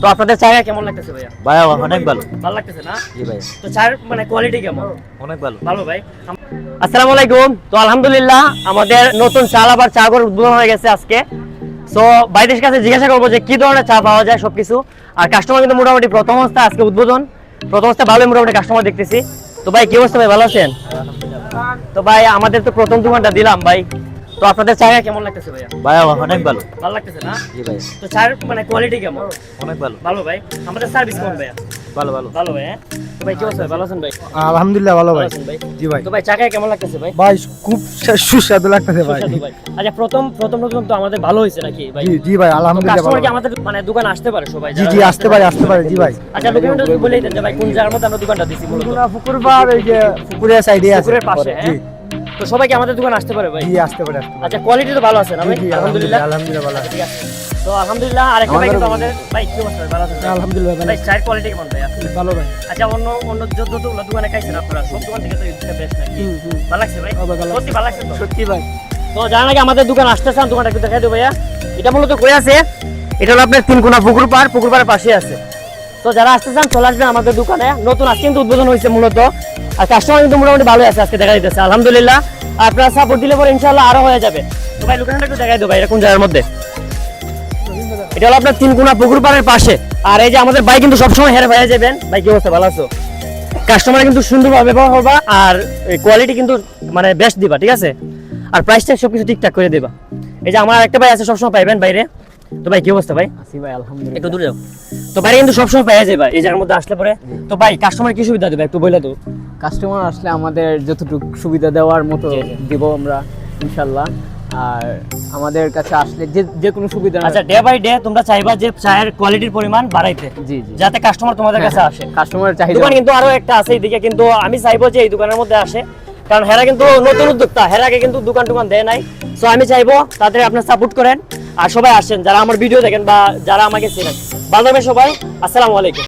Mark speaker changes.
Speaker 1: তো আপনাদের চাটা কেমন লাগতেছে ভাইয়া?
Speaker 2: ভাইয়া অনেক ভালো।
Speaker 1: ভালো লাগতেছে না?
Speaker 2: জি ভাইয়া
Speaker 1: তো চায়ের মানে কোয়ালিটি কেমন?
Speaker 2: অনেক ভালো।
Speaker 1: ভালো ভাই। আসসালামু আলাইকুম। তো আলহামদুলিল্লাহ আমাদের নতুন চাল আবার চা ঘর উদ্বোধন হয়ে গেছে আজকে। সো ভাইদের কাছে জিজ্ঞাসা করবো যে কি ধরনের চা পাওয়া যায় সবকিছু। আর কাস্টমার কিন্তু মোটামুটি প্রথম অবস্থায় আজকে উদ্বোধন, প্রথম অবস্থায় ভালোই মোটামুটি কাস্টমার দেখতেছি। তো ভাই কি অবস্থা ভাই, ভালো আছেন? তো ভাই আমাদের তো প্রথম দোকানটা দিলাম ভাই, তো আপনাদের চাটা কেমন লাগতেছে ভাইয়া?
Speaker 2: ভাইয়া অনেক ভালো।
Speaker 1: ভালো লাগতেছে না?
Speaker 2: জি ভাইয়া
Speaker 1: তো চায়ের মানে কোয়ালিটি কেমন?
Speaker 2: অনেক ভালো।
Speaker 1: ভালো ভাই। আমাদের সার্ভিস কেমন ভাইয়া?
Speaker 2: ভালো ভালো।
Speaker 1: ভালো ভাই। হ্যাঁ তো ভাই কি অবস্থা, ভালো আছেন ভাই?
Speaker 3: আলহামদুলিল্লাহ ভালো ভাই।
Speaker 1: ভালো আছেন ভাই?
Speaker 3: জি ভাই।
Speaker 1: তো ভাই চা কেমন লাগতেছে ভাই?
Speaker 3: ভাই খুব সুস্বাদু লাগতেছে ভাই।
Speaker 1: সুস্বাদু ভাই। আচ্ছা প্রথম নতুন তো আমাদের ভালো হয়েছে নাকি ভাই?
Speaker 3: জি জি ভাই আলহামদুলিল্লাহ
Speaker 1: কাস্টমার
Speaker 3: ভালো।
Speaker 1: কি আমাদের মানে দোকান আসতে পারে সবাই?
Speaker 3: জি জি আসতে পারে জি ভাই।
Speaker 1: আচ্ছা লোকেশনটা যদি বলেই দেন যে ভাই কোন জায়গার মধ্যে আমরা দোকানটা দিছি মূলত?
Speaker 3: পুকুর পাড় ওই যে পুকুরের সাইডে আছে।
Speaker 1: পুকুরের পাশে,
Speaker 3: জি
Speaker 1: হ্যাঁ? তো সবাই কি আমাদের দোকান আসতে পারে ভাই?
Speaker 3: জি আসতে পারে।
Speaker 1: আচ্ছা কোয়ালিটি তো ভালো আছে না ভাই?
Speaker 3: জি
Speaker 1: আলহামদুলিল্লাহ।
Speaker 3: আলহামদুলিল্লাহ ভালো।
Speaker 1: ঠিক আছে। তো আলহামদুলিল্লাহ আরেকটা ভাই কিন্তু আমাদের ভাই কি অবস্থা, ভালো আছেন?
Speaker 3: আলহামদুলিল্লাহ ভালো।
Speaker 1: ভাই চায়ের কোয়ালিটি কেমন ভাই?
Speaker 3: ভালো ভাই।
Speaker 1: আচ্ছা অন্য যতগুলো দোকানে খাইছেন আপনারা সব দোকান থেকে তো এটা বেস্ট নাকি? ভালো লাগছে ভাই? সত্যি ভালো লাগছে তো?
Speaker 3: সত্যি ভাই।
Speaker 1: তো জানার আগে আমাদের দোকান আসতেছেন, দোকানটা একটু দেখাই দেবো ভাইয়া। এটা মূলত কই আছে? এটা হলো আপনার তিনকোনা পুকুর পাড়ের পাশে আছে। তো যারা আসতেছেন চলে আসবেন আমাদের দোকানে, নতুন আজকে কিন্তু উদ্বোধন হয়েছে মূলত। আর কাস্টমার কিন্তু মোটামুটি ভালোই আছে আজকে, দেখা দিতেছে আলহামদুলিল্লাহ। আপনারা সাপোর্ট দিলে পরে ইনশাআল্লাহ আরো হয়ে যাবে। তো ভাই লোকেশনটা একটু দেখাই দেবো ভাই, এটা কোন জায়গার মধ্যে? এটা হলো আপনার তিনকোনা পুকুর পাড়ের পাশে। আর এই যে আমাদের ভাই কিন্তু সবসময় হেরে ভাইয়া যাবেন। ভাই কি অবস্থা, ভালো আছো? কাস্টমার কিন্তু সুন্দরভাবে ব্যবহার করবা আর কোয়ালিটি কিন্তু মানে বেস্ট দিবা, ঠিক আছে? আর প্রাইসটা সবকিছু ঠিকঠাক করে দেবা। এই যে আমার একটা ভাই আছে সবসময় পাইবেন বাইরে। তো ভাই কি অবস্থা ভাই?
Speaker 3: আসি ভাই আলহামদুলিল্লাহ।
Speaker 1: একটু দূরে যাও। তো বাইরে কিন্তু সবসময় পাওয়া যায় ভাই এই জায়গার মধ্যে আসলে পরে। তো ভাই কাস্টমার কি সুবিধা দেবে একটু বলে দাও।
Speaker 4: কাস্টমার আসলে আমাদের যতটুকু সুবিধা দেওয়ার মতো
Speaker 1: জি, জি।
Speaker 4: দিব আমরা ইনশাল্লাহ। আর আমাদের কাছে আসলে যে কোনো সুবিধা
Speaker 1: আচ্ছা ডে বাই ডে তোমরা চাইবা যে চায়ের কোয়ালিটির পরিমাণ বাড়াইতে,
Speaker 4: জি জি
Speaker 1: যাতে কাস্টমার তোমাদের কাছে আসে।
Speaker 4: কাস্টমারের চাহিদা
Speaker 1: দোকান কিন্তু আরো একটা আছে এইদিকে, কিন্তু আমি চাইবো যে এই দোকানের মধ্যে আসে, কারণ হেরা কিন্তু নতুন উদ্যোক্তা, হের আগে কিন্তু দোকান দেয় নাই। সো আমি চাইবো তাদের আপনার সাপোর্ট করেন আর সবাই আসেন যারা আমার ভিডিও দেখেন বা যারা আমাকে চেনেন। ভালো থাকবেন সবাই, আসসালামু আলাইকুম।